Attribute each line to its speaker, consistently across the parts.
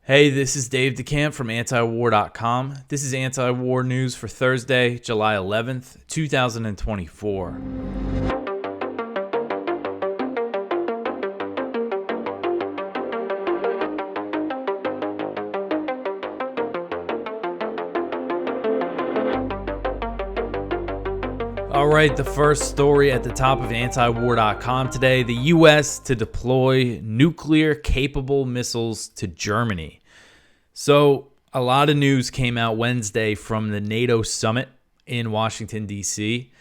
Speaker 1: Hey, this is Dave DeCamp from antiwar.com. This is anti-war news for Thursday, July 11th, 2024. All right, the first story at the top of antiwar.com today, the U.S. to deploy nuclear-capable missiles to Germany. So a lot of news came out Wednesday from the NATO summit in Washington, D.C.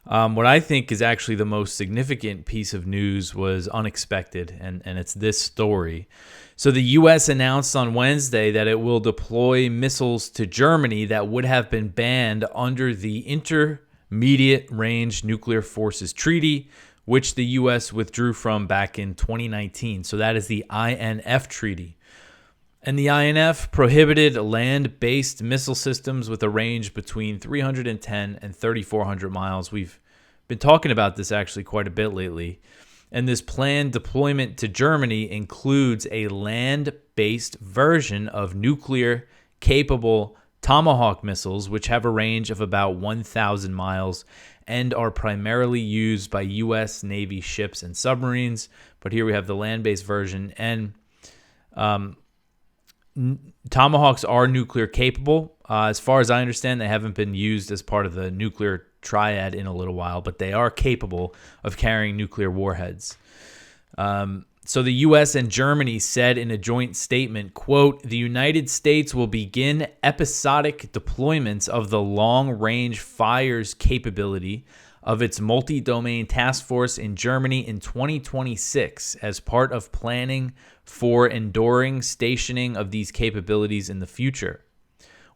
Speaker 1: What I think is actually the most significant piece of news was unexpected, and it's this story. So the U.S. announced on Wednesday that it will deploy missiles to Germany that would have been banned under the Intermediate Range Nuclear Forces Treaty, which the U.S. withdrew from back in 2019. So that is the INF Treaty. And the INF prohibited land-based missile systems with a range between 310 and 3,400 miles. We've been talking about this actually quite a bit lately. And this planned deployment to Germany includes a land-based version of nuclear-capable Tomahawk missiles, which have a range of about 1,000 miles and are primarily used by U.S. Navy ships and submarines. But here we have the land-based version. And Tomahawks are nuclear capable. As far as I understand, they haven't been used as part of the nuclear triad in a little while, but they are capable of carrying nuclear warheads. So the U.S. and Germany said in a joint statement, quote, "The United States will begin episodic deployments of the long-range fires capability of its multi-domain task force in Germany in 2026 as part of planning for enduring stationing of these capabilities in the future.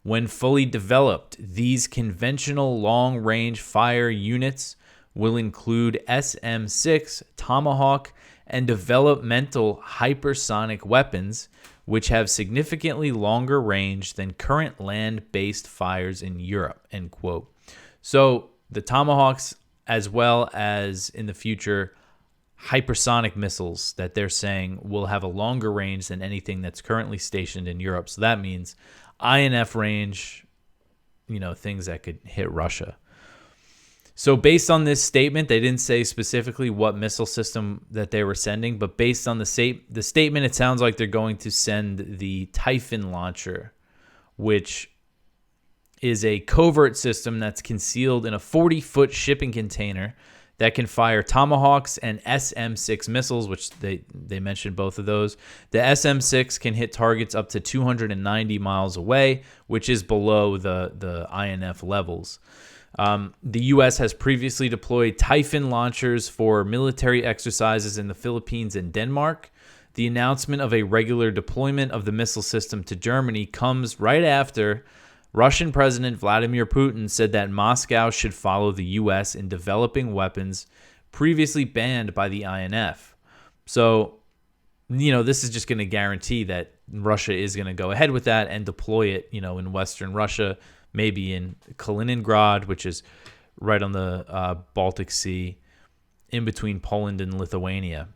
Speaker 1: When fully developed, these conventional long-range fire units will include SM-6 Tomahawk and developmental hypersonic weapons, which have significantly longer range than current land-based fires in Europe," end quote. So the Tomahawks, as well as in the future, hypersonic missiles that they're saying will have a longer range than anything that's currently stationed in Europe. So that means INF range, things that could hit Russia. So based on this statement, they didn't say specifically what missile system that they were sending, but based on the statement, it sounds like they're going to send the Typhon launcher, which is a covert system that's concealed in a 40-foot shipping container that can fire Tomahawks and SM-6 missiles, which they mentioned both of those. The SM-6 can hit targets up to 290 miles away, which is below the INF levels. The U.S. has previously deployed Typhon launchers for military exercises in the Philippines and Denmark. The announcement of a regular deployment of the missile system to Germany comes right after Russian President Vladimir Putin said that Moscow should follow the U.S. in developing weapons previously banned by the INF. So, this is just going to guarantee that Russia is going to go ahead with that and deploy it, in Western Russia, maybe in Kaliningrad, which is right on the Baltic Sea, in between Poland and Lithuania.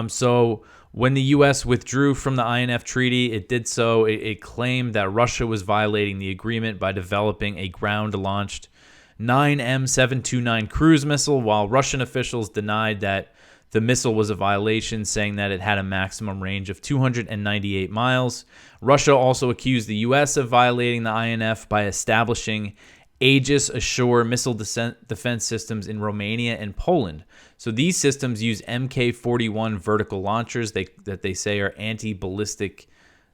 Speaker 1: So when the U.S. withdrew from the INF treaty, it did so. It claimed that Russia was violating the agreement by developing a ground-launched 9M729 cruise missile, while Russian officials denied that the missile was a violation, saying that it had a maximum range of 298 miles. Russia also accused the U.S. of violating the INF by establishing Aegis Ashore missile defense systems in Romania and Poland. So these systems use Mk-41 vertical launchers that they say are anti-ballistic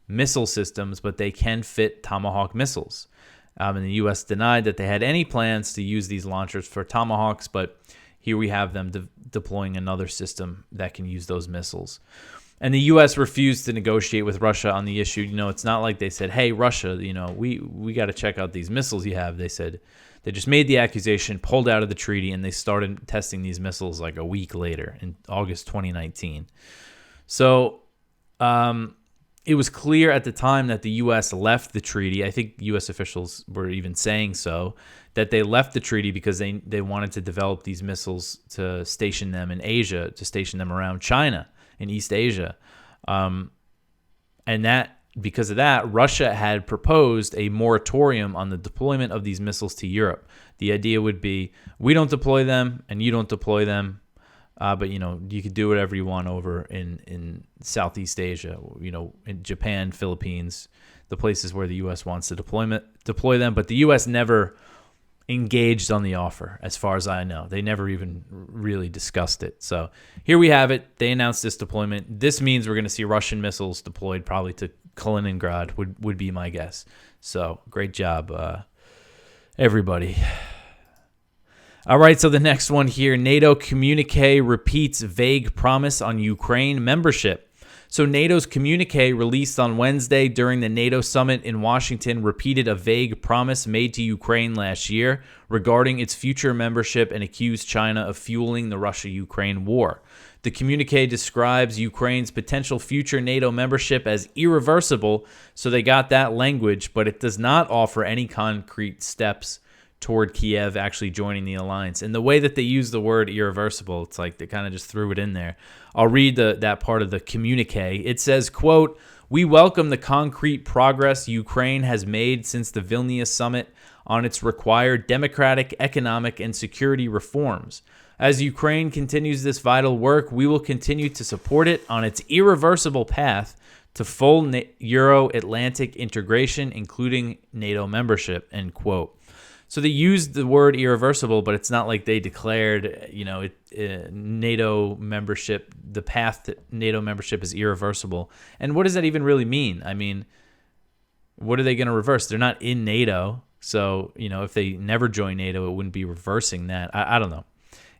Speaker 1: missile systems, but they can fit Tomahawk missiles. And the U.S. denied that they had any plans to use these launchers for Tomahawks, but here we have them deploying another system that can use those missiles. And the U.S. refused to negotiate with Russia on the issue. It's not like they said, "Hey, Russia, we got to check out these missiles you have." They said they just made the accusation, pulled out of the treaty, and they started testing these missiles like a week later in August 2019. So it was clear at the time that the U.S. left the treaty. I think U.S. officials were even saying so, that they left the treaty because they wanted to develop these missiles to station them in Asia, to station them around China in East Asia. And because of that, Russia had proposed a moratorium on the deployment of these missiles to Europe. The idea would be, we don't deploy them and you don't deploy them, but you could do whatever you want over in Southeast Asia, in Japan, Philippines, the places where the U.S. wants to deploy them. But the U.S. never engaged on the offer, as far as I know. They never even really discussed it. So here we have it. They announced this deployment. This means we're going to see Russian missiles deployed probably to Kaliningrad, would be my guess. So great job, everybody. All right, so the next one here, NATO communique repeats vague promise on Ukraine membership. So NATO's communique released on Wednesday during the NATO summit in Washington repeated a vague promise made to Ukraine last year regarding its future membership and accused China of fueling the Russia-Ukraine war. The communique describes Ukraine's potential future NATO membership as irreversible, so they got that language, but it does not offer any concrete steps toward Kiev actually joining the alliance. And the way that they use the word irreversible, it's like they kind of just threw it in there. I'll read that part of the communique. It says, quote, "We welcome the concrete progress Ukraine has made since the Vilnius summit on its required democratic, economic, and security reforms. As Ukraine continues this vital work, we will continue to support it on its irreversible path to full Euro-Atlantic integration, including NATO membership," end quote. So they used the word irreversible, but it's not like they declared, NATO membership, the path to NATO membership is irreversible. And what does that even really mean? I mean, what are they going to reverse? They're not in NATO. So, if they never join NATO, it wouldn't be reversing that. I don't know.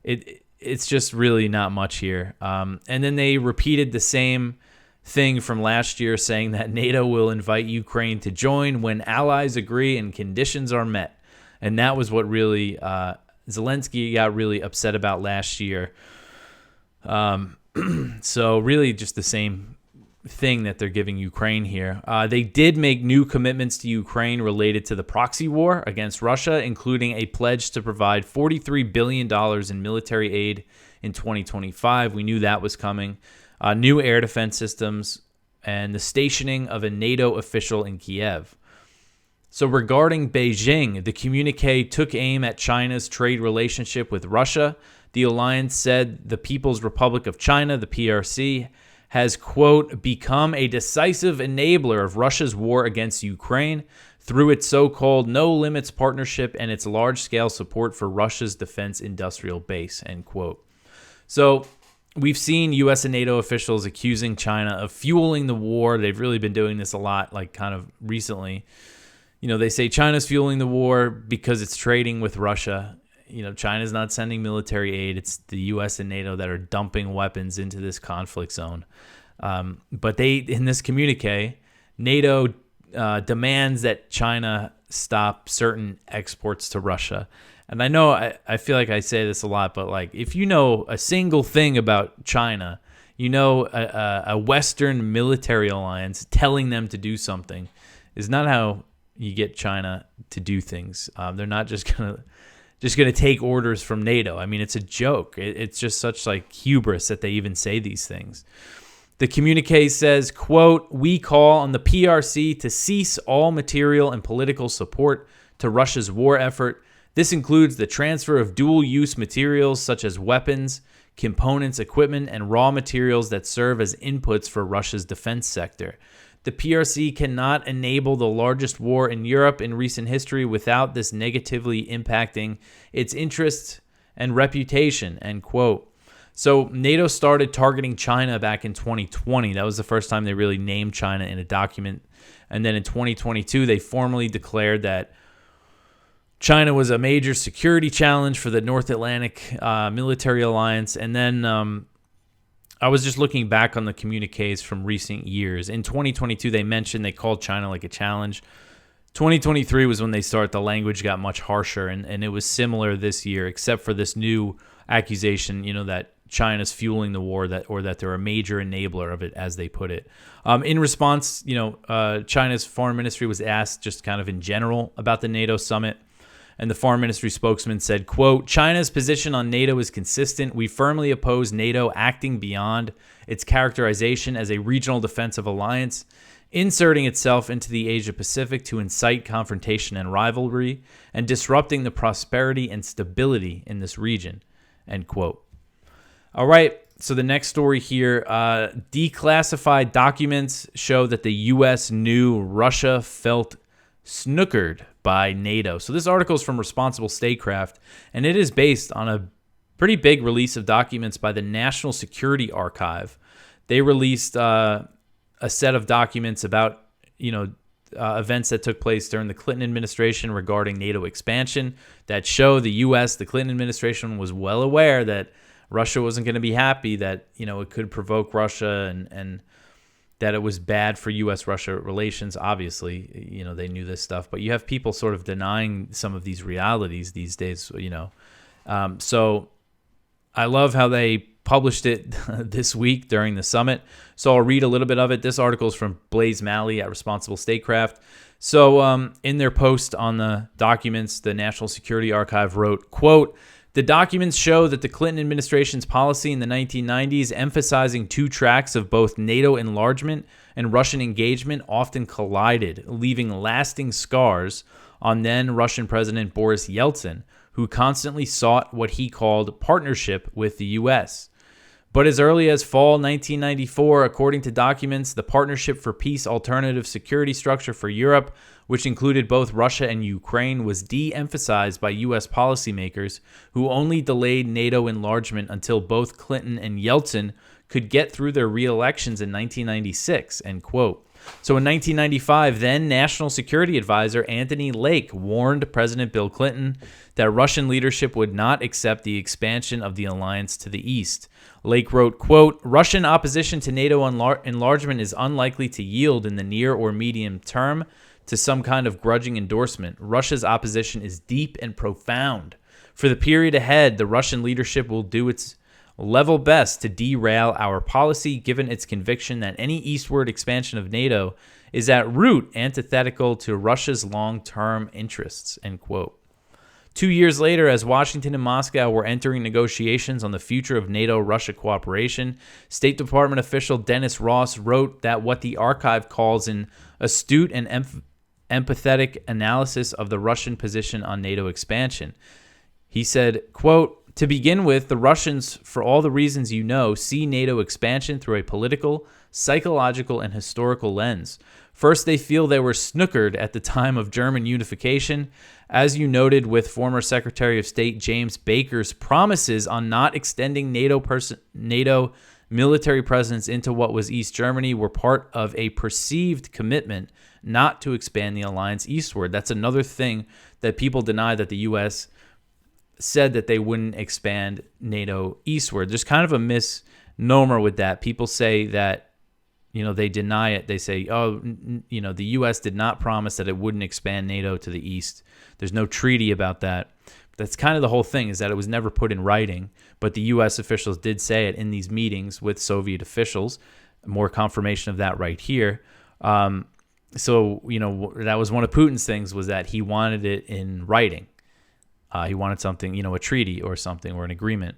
Speaker 1: It's just really not much here. And then they repeated the same thing from last year, saying that NATO will invite Ukraine to join when allies agree and conditions are met. And that was what really Zelensky got really upset about last year. So really just the same thing that they're giving Ukraine here. They did make new commitments to Ukraine related to the proxy war against Russia, including a pledge to provide $43 billion in military aid in 2025. We knew that was coming. New air defense systems and the stationing of a NATO official in Kiev. So regarding Beijing, the communique took aim at China's trade relationship with Russia. The alliance said the People's Republic of China, the PRC, has, quote, become a decisive enabler of Russia's war against Ukraine through its so-called No Limits Partnership and its large-scale support for Russia's defense industrial base, end quote. So we've seen U.S. and NATO officials accusing China of fueling the war. They've really been doing this a lot, kind of recently. They say China's fueling the war because it's trading with Russia. China's not sending military aid. It's the U.S. and NATO that are dumping weapons into this conflict zone. But in this communique, NATO demands that China stop certain exports to Russia. And I know I feel like I say this a lot, but if you know a single thing about China, a Western military alliance telling them to do something is not how you get China to do things. They're not just gonna take orders from NATO. I mean, it's a joke. It's just such hubris that they even say these things. The communique says, quote, "We call on the PRC to cease all material and political support to Russia's war effort. This includes the transfer of dual-use materials such as weapons, components, equipment, and raw materials that serve as inputs for Russia's defense sector. The PRC cannot enable the largest war in Europe in recent history without this negatively impacting its interests and reputation," end quote. So NATO started targeting China back in 2020. That was the first time they really named China in a document. And then in 2022, they formally declared that China was a major security challenge for the North Atlantic military alliance. And then I was just looking back on the communiques from recent years. In 2022, they called China a challenge. 2023 was when the language got much harsher, and it was similar this year, except for this new accusation, that China's fueling the war, or that they're a major enabler of it, as they put it. In response, China's foreign ministry was asked just kind of in general about the NATO summit. And the foreign ministry spokesman said, quote, "China's position on NATO is consistent. We firmly oppose NATO acting beyond its characterization as a regional defensive alliance inserting itself into the Asia-Pacific to incite confrontation and rivalry, and disrupting the prosperity and stability in this region, end quote. All right, so the next story here, declassified documents show that the U.S. knew Russia felt snookered by NATO. So this article is from Responsible Statecraft, and it is based on a pretty big release of documents by the National Security Archive. They released a set of documents about, events that took place during the Clinton administration regarding NATO expansion that show the U.S., the Clinton administration, was well aware that Russia wasn't going to be happy, that, it could provoke Russia, and that it was bad for U.S.-Russia relations. Obviously, they knew this stuff, but you have people sort of denying some of these realities these days, So I love how they published it this week during the summit. So I'll read a little bit of it. This article is from Blaze Malley at Responsible Statecraft. So in their post on the documents, the National Security Archive wrote, quote, "The documents show that the Clinton administration's policy in the 1990s, emphasizing two tracks of both NATO enlargement and Russian engagement, often collided, leaving lasting scars on then Russian President Boris Yeltsin, who constantly sought what he called partnership with the U.S. But as early as fall 1994, according to documents, the Partnership for Peace Alternative Security Structure for Europe, which included both Russia and Ukraine, was de-emphasized by U.S. policymakers who only delayed NATO enlargement until both Clinton and Yeltsin could get through their re-elections in 1996, end quote. So in 1995, then National Security Advisor Anthony Lake warned President Bill Clinton that Russian leadership would not accept the expansion of the alliance to the east. Lake wrote, quote, "Russian opposition to NATO enlargement is unlikely to yield in the near or medium term to some kind of grudging endorsement. Russia's opposition is deep and profound. For the period ahead, the Russian leadership will do its level best to derail our policy, given its conviction that any eastward expansion of NATO is at root antithetical to Russia's long-term interests," end quote. 2 years later, as Washington and Moscow were entering negotiations on the future of NATO-Russia cooperation, State Department official Dennis Ross wrote that what the archive calls an astute and empathetic analysis of the Russian position on NATO expansion. He said, quote, "To begin with, the Russians, for all the reasons you know, see NATO expansion through a political, psychological, and historical lens. First, they feel they were snookered at the time of German unification, as you noted with former Secretary of State James Baker's promises on not extending NATO military presence into what was East Germany were part of a perceived commitment not to expand the alliance eastward." That's another thing that people deny, that the U.S. said that they wouldn't expand NATO eastward. There's kind of a misnomer with that. People say that, they deny it. They say, the U.S. did not promise that it wouldn't expand NATO to the east. There's no treaty about that. That's kind of the whole thing, is that it was never put in writing, but the U.S. officials did say it in these meetings with Soviet officials. More confirmation of that right here. So, that was one of Putin's things, was that he wanted it in writing. He wanted something, a treaty or something, or an agreement.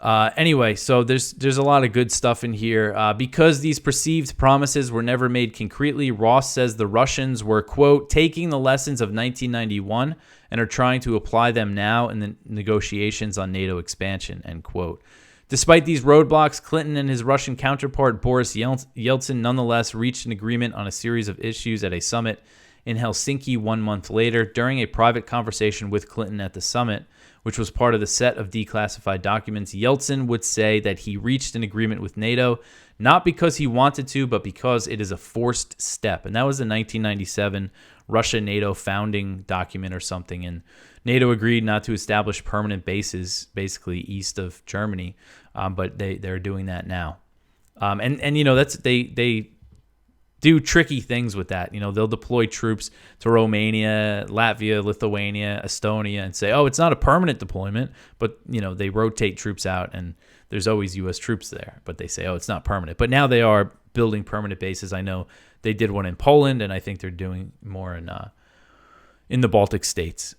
Speaker 1: Anyway, so there's a lot of good stuff in here. Because these perceived promises were never made concretely, Ross says the Russians were, quote, "taking the lessons of 1991 and are trying to apply them now in the negotiations on NATO expansion," end quote. Despite these roadblocks, Clinton and his Russian counterpart Boris Yeltsin nonetheless reached an agreement on a series of issues at a summit in Helsinki 1 month later. During a private conversation with Clinton at the summit, which was part of the set of declassified documents, Yeltsin would say that he reached an agreement with NATO, not because he wanted to, but because it is a forced step. And that was the 1997 Russia-NATO founding document or something. And NATO agreed not to establish permanent bases, basically east of Germany, but they're doing that now. That's they do tricky things with that. They'll deploy troops to Romania, Latvia, Lithuania, Estonia, and say, oh, it's not a permanent deployment, but, they rotate troops out, and there's always U.S. troops there, but they say, oh, it's not permanent. But now they are building permanent bases. I know they did one in Poland, and I think they're doing more in the Baltic states.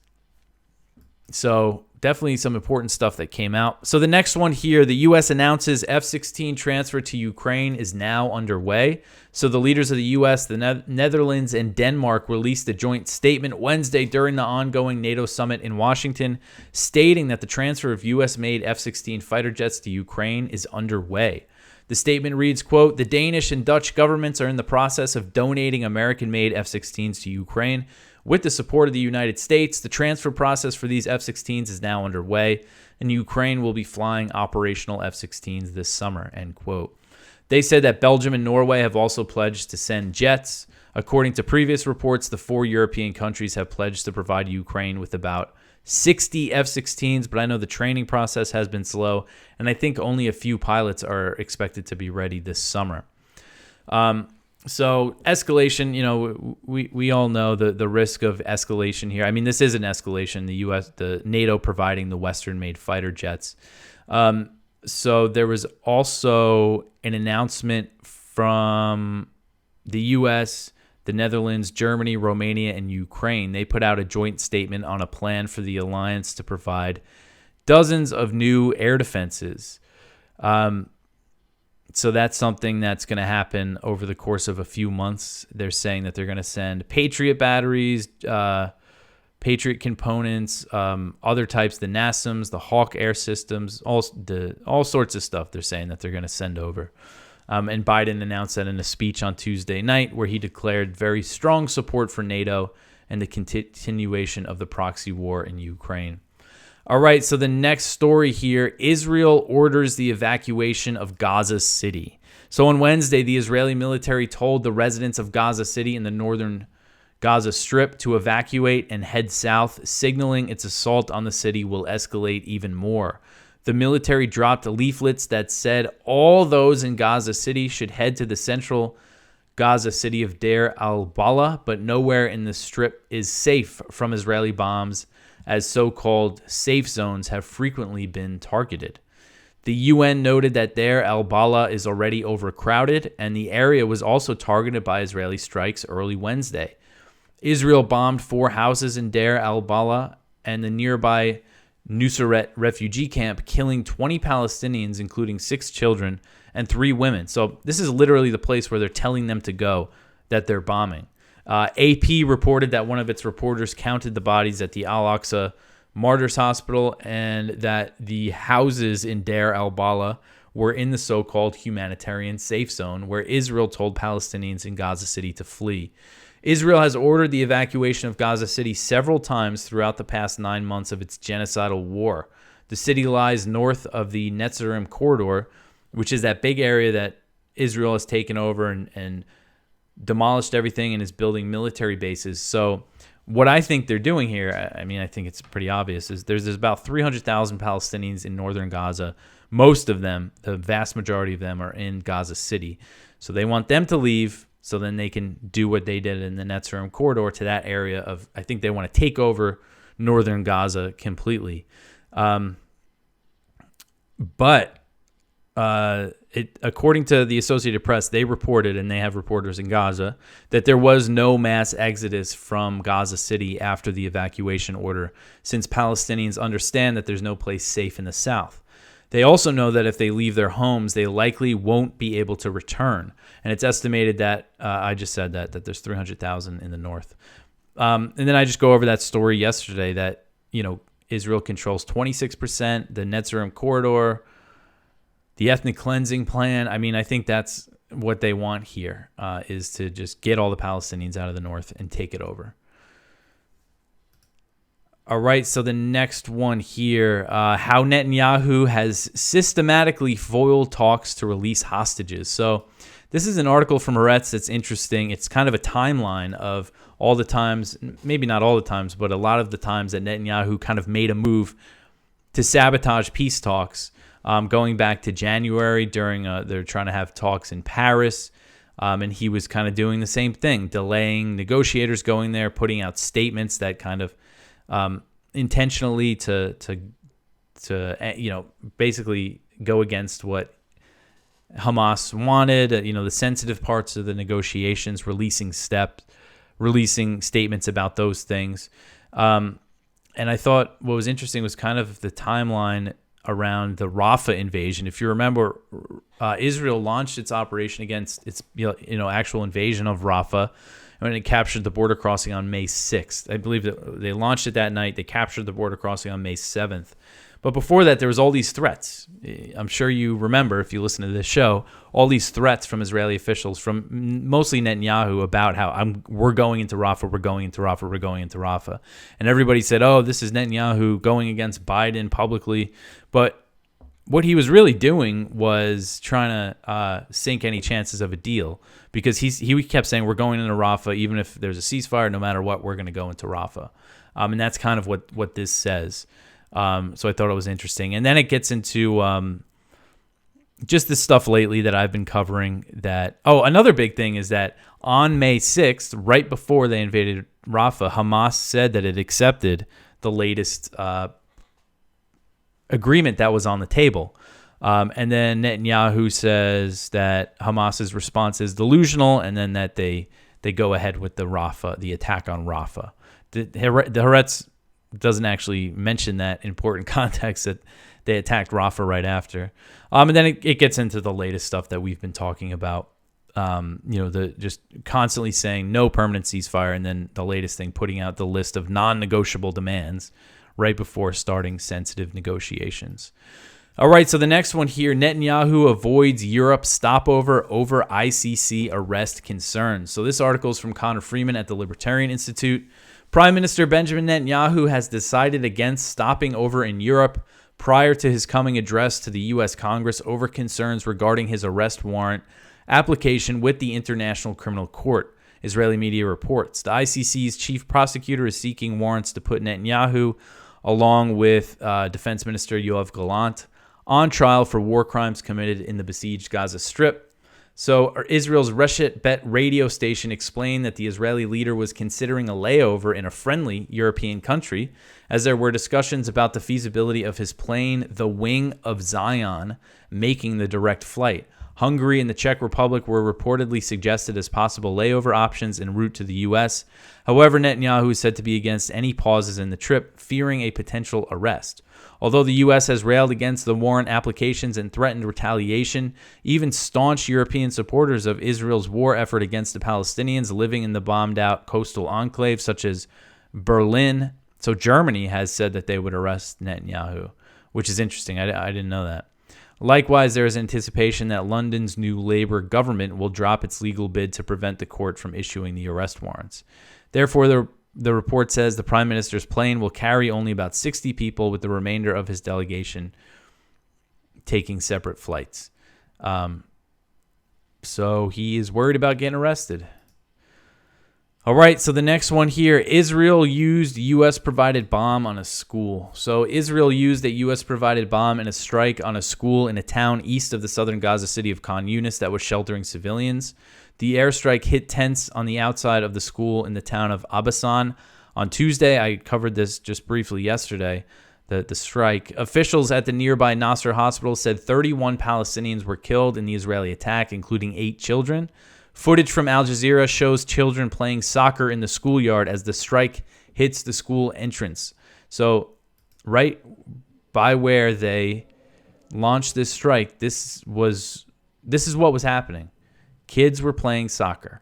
Speaker 1: So definitely some important stuff that came out. So the next one here, the U.S. announces F-16 transfer to Ukraine is now underway. So the leaders of the U.S., the Netherlands, and Denmark released a joint statement Wednesday during the ongoing NATO summit in Washington, stating that the transfer of U.S.-made F-16 fighter jets to Ukraine is underway. The statement reads, quote, "The Danish and Dutch governments are in the process of donating American-made F-16s to Ukraine. With the support of the United States, the transfer process for these F-16s is now underway, and Ukraine will be flying operational F-16s this summer," end quote. They said that Belgium and Norway have also pledged to send jets. According to previous reports, the 4 European countries have pledged to provide Ukraine with about 60 F-16s, but I know the training process has been slow, and I think only a few pilots are expected to be ready this summer. So escalation, we all know the risk of escalation here. I mean, this is an escalation, the NATO providing the Western-made fighter jets. So there was also an announcement from the U.S., the Netherlands, Germany, Romania, and Ukraine. They put out a joint statement on a plan for the alliance to provide dozens of new air defenses. So that's something that's going to happen over the course of a few months. They're saying that they're going to send Patriot batteries, Patriot components, other types, the NASAMS, the Hawk air systems, all sorts of stuff they're saying that they're going to send over. And Biden announced that in a speech on Tuesday night where he declared very strong support for NATO and the continuation of the proxy war in Ukraine. All right, so the next story here, Israel orders the evacuation of Gaza City. So on Wednesday, the Israeli military told the residents of Gaza City in the northern Gaza Strip to evacuate and head south, signaling its assault on the city will escalate even more. The military dropped leaflets that said all those in Gaza City should head to the central Gaza city of Deir al-Balah, but nowhere in the Strip is safe from Israeli bombs, as so-called safe zones have frequently been targeted. The UN noted that Deir al-Balah is already overcrowded, and the area was also targeted by Israeli strikes early Wednesday. Israel bombed 4 houses in Deir al-Balah and the nearby Nusayrat refugee camp, killing 20 Palestinians, including 6 children and 3 women. So this is literally the place where they're telling them to go that they're bombing. AP reported that one of its reporters counted the bodies at the Al-Aqsa Martyrs Hospital and that the houses in Deir al-Balah were in the so-called humanitarian safe zone where Israel told Palestinians in Gaza City to flee. Israel has ordered the evacuation of Gaza City several times throughout the past 9 months of its genocidal war. The city lies north of the Netzarim corridor, which is that big area that Israel has taken over and demolished everything and is building military bases. So what I think they're doing here, I mean, I think it's pretty obvious, is there's about 300,000 Palestinians in northern Gaza. Most of them, the vast majority of them, are in Gaza City. So they want them to leave so then they can do what they did in the Netzarim corridor to that area of, I think they want to take over northern Gaza completely. According to the Associated Press, they reported, and they have reporters in Gaza, that there was no mass exodus from Gaza City after the evacuation order, since Palestinians understand that there's no place safe in the south. They also know that if they leave their homes, they likely won't be able to return. And it's estimated that, I just said that there's 300,000 in the north. And then I just go over that story yesterday that, Israel controls 26%, the Netzarim corridor, the ethnic cleansing plan. I mean, I think that's what they want here, is to just get all the Palestinians out of the north and take it over. All right, so the next one here, how Netanyahu has systematically foiled talks to release hostages. So this is an article from Haaretz that's interesting. It's kind of a timeline of all the times, maybe not all the times, but a lot of the times that Netanyahu kind of made a move to sabotage peace talks. Going back to January during they're trying to have talks in Paris, and he was kind of doing the same thing, delaying negotiators going there, putting out statements that kind of intentionally to basically go against what Hamas wanted, the sensitive parts of the negotiations, releasing statements about those things. And I thought what was interesting was kind of the timeline around the Rafah invasion. If you remember, Israel launched its operation against its actual invasion of Rafah when it captured the border crossing on May 6th. I believe that they launched it that night. They captured the border crossing on May 7th. But before that, there was all these threats. I'm sure you remember, if you listen to this show, all these threats from Israeli officials, from mostly Netanyahu, about how we're going into Rafah, we're going into Rafah, we're going into Rafah. And everybody said, oh, this is Netanyahu going against Biden publicly. But what he was really doing was trying to sink any chances of a deal, because he kept saying, we're going into Rafah, even if there's a ceasefire, no matter what, we're going to go into Rafah. And that's kind of what this says. So I thought it was interesting. And then it gets into just the stuff lately that I've been covering. Another big thing is that on May 6th, right before they invaded Rafah, Hamas said that it accepted the latest agreement that was on the table. And then Netanyahu says that Hamas's response is delusional, and then that they go ahead with the attack on Rafah. The Haaretz doesn't actually mention that important context that they attacked Rafah right after. And then it gets into the latest stuff that we've been talking about. The just constantly saying no permanent ceasefire, and then the latest thing, putting out the list of non-negotiable demands right before starting sensitive negotiations. All right, so the next one here, Netanyahu avoids Europe stopover over ICC arrest concerns. So this article is from Connor Freeman at the Libertarian Institute. Prime Minister Benjamin Netanyahu has decided against stopping over in Europe prior to his coming address to the U.S. Congress over concerns regarding his arrest warrant application with the International Criminal Court, Israeli media reports. The ICC's chief prosecutor is seeking warrants to put Netanyahu, along with Defense Minister Yoav Gallant, on trial for war crimes committed in the besieged Gaza Strip. So Israel's Reshet Bet radio station explained that the Israeli leader was considering a layover in a friendly European country, as there were discussions about the feasibility of his plane, the Wing of Zion, making the direct flight. Hungary and the Czech Republic were reportedly suggested as possible layover options en route to the U.S. However, Netanyahu is said to be against any pauses in the trip, fearing a potential arrest. Although the U.S. has railed against the warrant applications and threatened retaliation, even staunch European supporters of Israel's war effort against the Palestinians living in the bombed-out coastal enclave, such as Berlin, so Germany, has said that they would arrest Netanyahu, which is interesting. I didn't know that. Likewise, there is anticipation that London's new Labour government will drop its legal bid to prevent the court from issuing the arrest warrants. Therefore, the report says the Prime Minister's plane will carry only about 60 people, with the remainder of his delegation taking separate flights. So he is worried about getting arrested. All right, so the next one here, Israel used U.S.-provided bomb on a school. So Israel used a U.S.-provided bomb in a strike on a school in a town east of the southern Gaza city of Khan Yunis that was sheltering civilians. The airstrike hit tents on the outside of the school in the town of Abasan. On Tuesday, I covered this just briefly yesterday, the strike. Officials at the nearby Nasser hospital said 31 Palestinians were killed in the Israeli attack, including 8 children. Footage from Al Jazeera shows children playing soccer in the schoolyard as the strike hits the school entrance. So right by where they launched this strike, this is what was happening. Kids were playing soccer,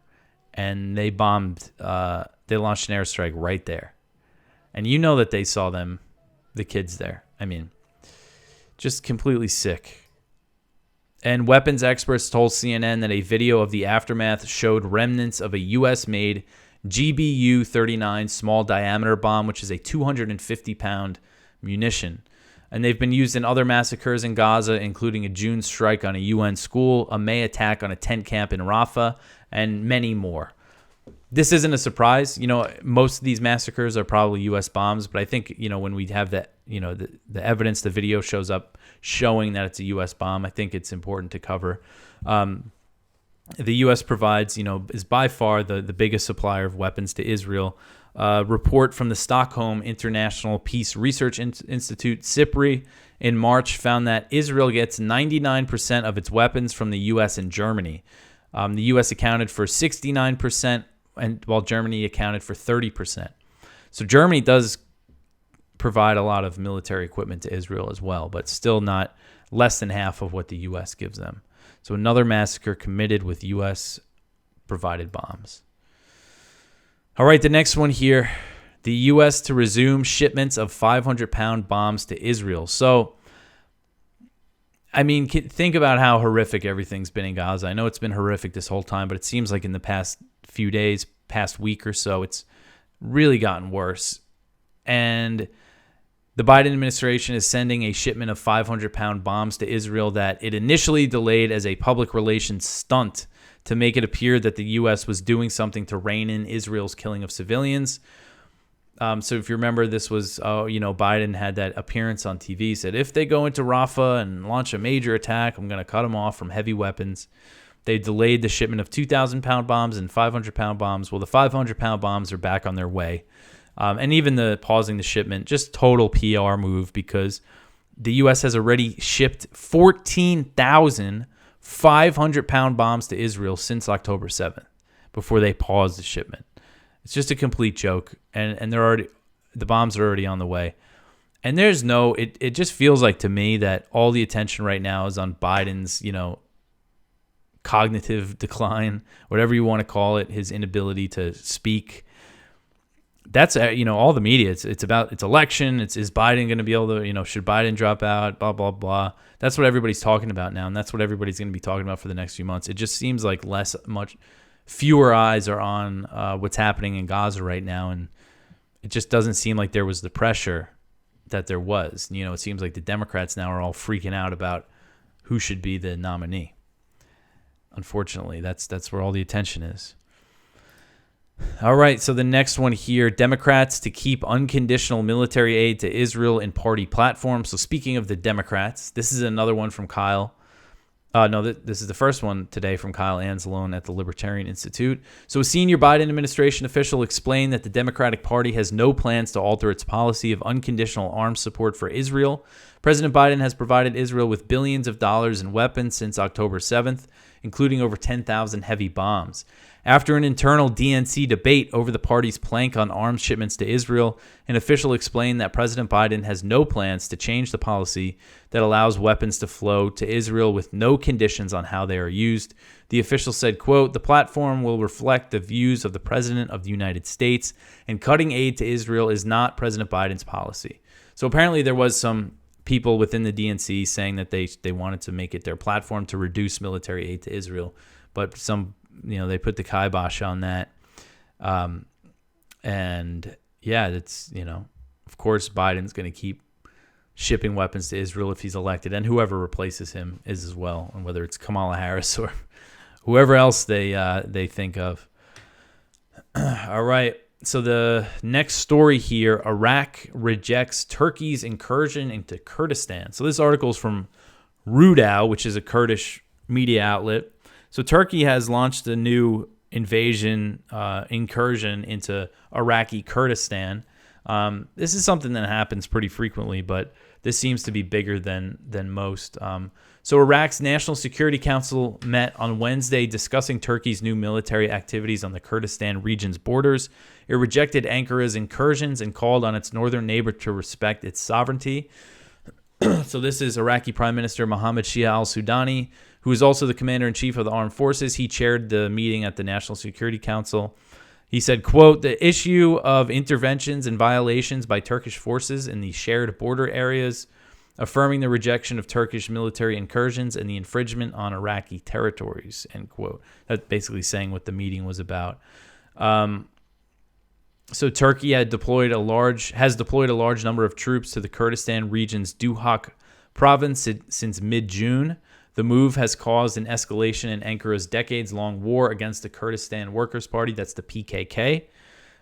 Speaker 1: and they launched an airstrike right there. And you know that they saw the kids there. I mean, just completely sick. And weapons experts told CNN that a video of the aftermath showed remnants of a U.S.-made GBU-39 small diameter bomb, which is a 250-pound munition. And they've been used in other massacres in Gaza, including a June strike on a UN school, a May attack on a tent camp in Rafah, and many more. This isn't a surprise. You know, most of these massacres are probably U.S. bombs, but I think, when we have that, the evidence, the video shows up showing that it's a U.S. bomb, I think it's important to cover. The U.S. provides, is by far the biggest supplier of weapons to Israel. Report from the Stockholm International Peace Research Institute, SIPRI, in March found that Israel gets 99% of its weapons from the U.S. and Germany. The U.S. accounted for 69%, while Germany accounted for 30%. So Germany does provide a lot of military equipment to Israel as well, but still not less than half of what the U.S. gives them. So another massacre committed with U.S.-provided bombs. All right, the next one here. The U.S. to resume shipments of 500-pound bombs to Israel. So, I mean, think about how horrific everything's been in Gaza. I know it's been horrific this whole time, but it seems like in the past few days, past week or so, it's really gotten worse. And the Biden administration is sending a shipment of 500-pound bombs to Israel that it initially delayed as a public relations stunt to make it appear that the U.S. was doing something to rein in Israel's killing of civilians. So if you remember, this was, Biden had that appearance on TV, said, if they go into Rafah and launch a major attack, I'm going to cut them off from heavy weapons. They delayed the shipment of 2,000-pound bombs and 500-pound bombs. Well, the 500-pound bombs are back on their way. And even the pausing the shipment, just total PR move, because the U.S. has already shipped 14,000 500-pound bombs to Israel since October 7th before they paused the shipment. It's just a complete joke, and the bombs are already on the way. And there's it just feels like to me that all the attention right now is on Biden's, cognitive decline, whatever you want to call it, his inability to speak. That's, all the media, it's about, it's election, is Biden going to be able to, should Biden drop out, blah, blah, blah. That's what everybody's talking about now, and that's what everybody's going to be talking about for the next few months. It just seems like fewer eyes are on what's happening in Gaza right now, and it just doesn't seem like there was the pressure that there was. It seems like the Democrats now are all freaking out about who should be the nominee. Unfortunately, that's where all the attention is. All right, so the next one here, Democrats to keep unconditional military aid to Israel in party platform. So speaking of the Democrats, this is another one from Kyle. This is the first one today from Kyle Anzalone at the Libertarian Institute. So a senior Biden administration official explained that the Democratic Party has no plans to alter its policy of unconditional arms support for Israel. President Biden has provided Israel with billions of dollars in weapons since October 7th, including over 10,000 heavy bombs. After an internal DNC debate over the party's plank on arms shipments to Israel, an official explained that President Biden has no plans to change the policy that allows weapons to flow to Israel with no conditions on how they are used. The official said, quote, the platform will reflect the views of the President of the United States, and cutting aid to Israel is not President Biden's policy. So apparently there was some people within the DNC saying that they wanted to make it their platform to reduce military aid to Israel, but they put the kibosh on that. And yeah, it's, of course, Biden's going to keep shipping weapons to Israel if he's elected, and whoever replaces him is as well, and whether it's Kamala Harris or whoever else they think of. All right. So the next story here, Iraq rejects Turkey's incursion into Kurdistan. So this article is from Rudaw, which is a Kurdish media outlet. So Turkey has launched a new incursion into Iraqi Kurdistan. This is something that happens pretty frequently, but this seems to be bigger than most. So Iraq's National Security Council met on Wednesday discussing Turkey's new military activities on the Kurdistan region's borders. It rejected Ankara's incursions and called on its northern neighbor to respect its sovereignty. So this is Iraqi Prime Minister Mohammed Shia al-Sudani, who is also the commander-in-chief of the armed forces. He chaired the meeting at the National Security Council. He said, quote, the issue of interventions and violations by Turkish forces in the shared border areas, affirming the rejection of Turkish military incursions and the infringement on Iraqi territories, end quote. That's basically saying what the meeting was about. So Turkey has deployed a large number of troops to the Kurdistan region's Duhok province since mid-June. The move has caused an escalation in Ankara's decades-long war against the Kurdistan Workers' Party, that's the PKK.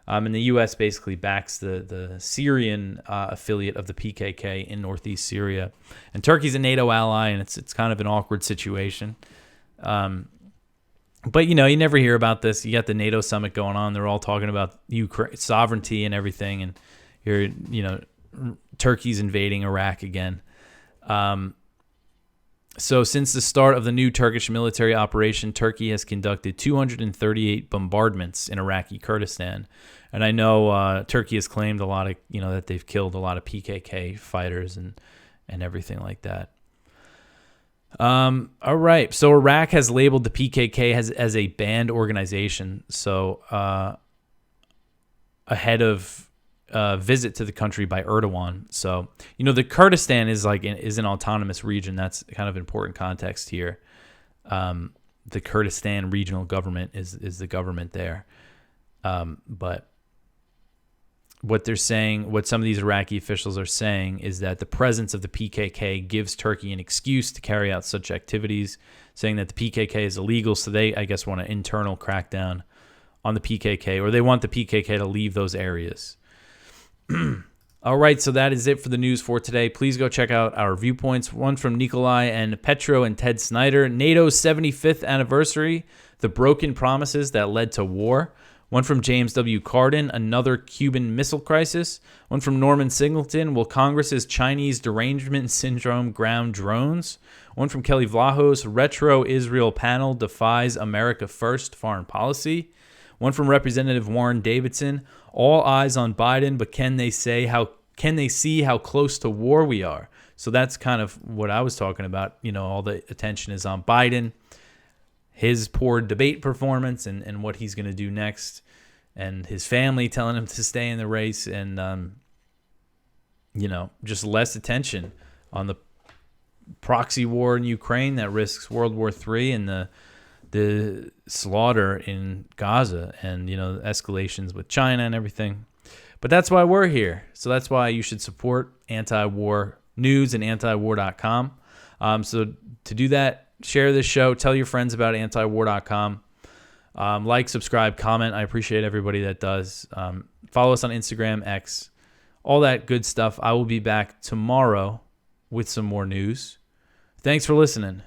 Speaker 1: And the U.S. basically backs the Syrian affiliate of the PKK in northeast Syria. And Turkey's a NATO ally, and it's kind of an awkward situation. But, you never hear about this. You got the NATO summit going on. They're all talking about Ukraine sovereignty and everything. And Turkey's invading Iraq again. So since the start of the new Turkish military operation, Turkey has conducted 238 bombardments in Iraqi Kurdistan. And I know Turkey has claimed a lot of, that they've killed a lot of PKK fighters and everything like that. All right. So Iraq has labeled the PKK as a banned organization. So ahead of visit to the country by Erdogan. So, the Kurdistan is an autonomous region. That's kind of important context here. The Kurdistan regional government is the government there. But what they're saying, what some of these Iraqi officials are saying, is that the presence of the PKK gives Turkey an excuse to carry out such activities, saying that the PKK is illegal. So they, I guess, want an internal crackdown on the PKK, or they want the PKK to leave those areas. All right, so that is it for the news for today. Please go check out our viewpoints. One from Nikolai and Petro and Ted Snyder. NATO's 75th anniversary, the broken promises that led to war. One from James W. Carden, another Cuban Missile Crisis. One from Norman Singleton, will Congress's Chinese derangement syndrome ground drones? One from Kelly Vlahos, retro Israel panel defies America First foreign policy. One from Representative Warren Davidson, all eyes on Biden, but can they see how close to war we are? So that's kind of what I was talking about. All the attention is on Biden, his poor debate performance, and what he's going to do next, and his family telling him to stay in the race, and just less attention on the proxy war in Ukraine that risks World War III, and the slaughter in Gaza, and escalations with China and everything. But that's why we're here. So that's why you should support anti-war news and antiwar.com. So to do that, share this show, tell your friends about antiwar.com. Like, subscribe, comment. I appreciate everybody that does. Follow us on Instagram, X, all that good stuff. I will be back tomorrow with some more news. Thanks for listening.